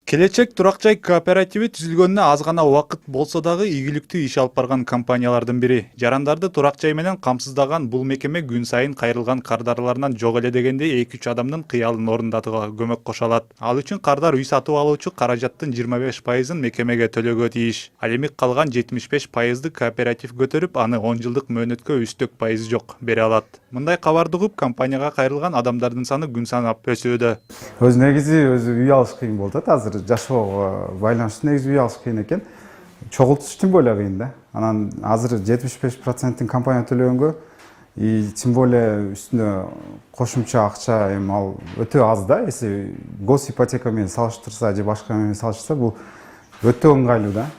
Келечек турак жай кооперативи түзүлгөнүнө аз гана убакыт болсо дагы ийгиликтүү иш алып барган компаниялардын бири. Жарандарды турак жай менен камсыздаган бул мекеме күн сайын кайрылган кардарларынан жок эле дегендей 2-3 адамдын кыялын орундатууга көмөк кошо алат. Ал үчүн кардар үй сатып алуучу каражаттын 25%-ын мекемеге төлөгө тийиш. Ал эми калган 75%-ды кооператив көтөрүп, аны 10 жылдык мөөнөткө үстөк пайыз жок бере алат. Мындай кабарды угуп, компанияга кайрылган адамдардын саны күн санап өсүүдө. Негизи үй алыш кыйын болуп атат. Азыр жашоого байланыштуу негизи үй алыш кыйын экен. Чогултуш тем более кыйын да. Анан азыр 75%-ын компания төлөгөнгө, тем более үстүнө кошумча акча эми ал өтө аз да. Если госипотека менен салыштырса же башка менен салыштырса, бул өтө ыңгайлуу да.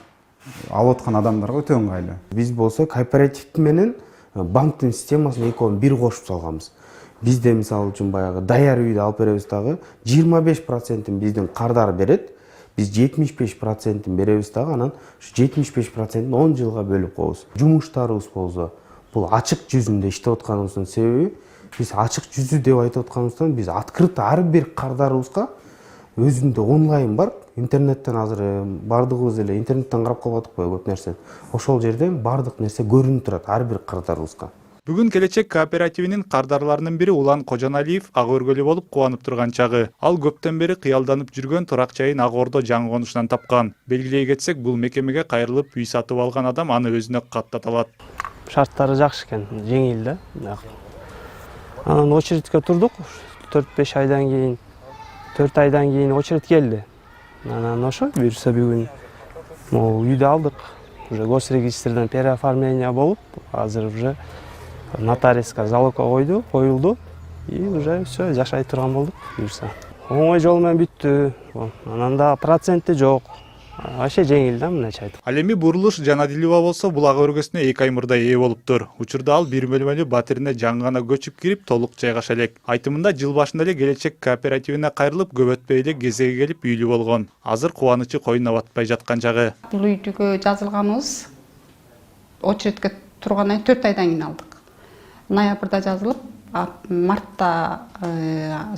Алып аткан адамдарга өтө ыңгайлуу. Биз болсо кооператив менен банктын системасын экөөнү бир кошуп салганбыз. Бизде мисалы үчүн баягы даяр үйдү алып беребиз дагы 25%-ын биздин кардар берет. Биз 75%-ын беребиз дагы, анан ушу 75%-ын 10 жылга бөлүп коебуз. Жумуштарыбыз болсо, бул ачык жүзүндө иштеп атканыбыздын себеби, биз ачык жүзү деп айтып атканыбыздан биз открыто ар бир кардарыбызга өзүндө онлайн бар. Интернеттен азыр бардыгыбыз эле интернеттен карап калып атыкпы көп нерсе. Ошол жерден бардык нерсе көрүнүп турат ар бир кардарыбызга. Бүгүн Келечек кооперативинин кардарларынын бири Улан Кожоналиев ак өргөлү болуп кубанып турган чагы. Ал көптөн бери кыялданып жүргөн турак жайын Ак Ордо жаңы конушунан тапкан. Белгилей кетсек, бул мекемеге кайрылып үй сатып алган адам аны өзүнө каттата алат. Шарттары жакшы экен, жеңил да. Анан очередке турдук, 4-5 айдан кийин, 4 айдан кийин очередь келди. Анан ошо буюрса бүгүн үйдү алдык. Уже госрегистрден переоформление болуп, азыр уже нотариуска залогко коюлду и уже все жашай турган болдук буюрса. Оңой жол менен бүттү. Анан да проценти жок. Вообще жеңил да, мындайча айтып. Ал эми Бурулуш Жанадилова болсо бул ак өргөсүнө 2 ай мурда ээ болуптур. Учурда ал 1 бөлмөлүү батирине жаңы гана көчүп кирип, толук жайгаша элек. Айтымында жыл башында эле Келечек кооперативине кайрылып, көп өтпөй эле кезеги келип үйлүү болгон. Азыр кубанычы коюна батпай жаткан чагы. Бул үйдүгө жазылганыбыз очередке тургандан 4 айдан кийин алдык. Ноябрда жазылып, мартта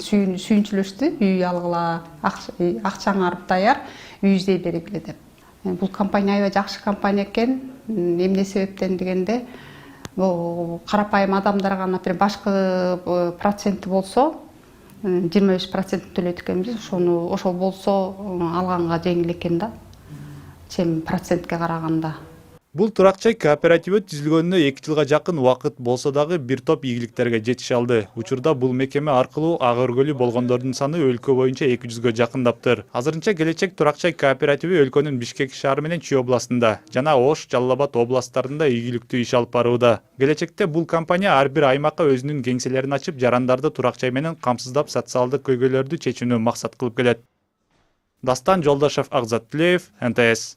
сүйүнчүлөштү, үй алгыла, акчаң арып даяр, үй издей бергиле деп. Бул компания аябай жакшы компания экен. Эмне себептен дегенде, бул карапайым адамдарга, например, башкы проценти болсо 25% төлөйт экенбиз. Ошол болсо алганга жеңил экен да. Чем процентке караганда. Бул турак жай кооперативи түзүлгөнүнө 2 жылга жакын убакыт болсо дагы бир топ ийгиликтерге жетише алды. Учурда бул мекеме аркылуу ак өргөлү болгондордун саны өлкө боюнча 200гө жакындаптыр. Азырынча Келечек турак жай кооперативи өлкөнүн Бишкек шаары менен Чүй областында жана Ош, Жалал Абад областтарында ийгиликтүү иш алып барууда. Келечекте бул компания ар бир аймакка өзүнүн кеңселерин ачып, жарандарды турак жай менен камсыздап социалдык көйгөйлөрдү чечүүнү максат кылып келет. Дастан Жолдошев, Акзат Тилеев, НТС.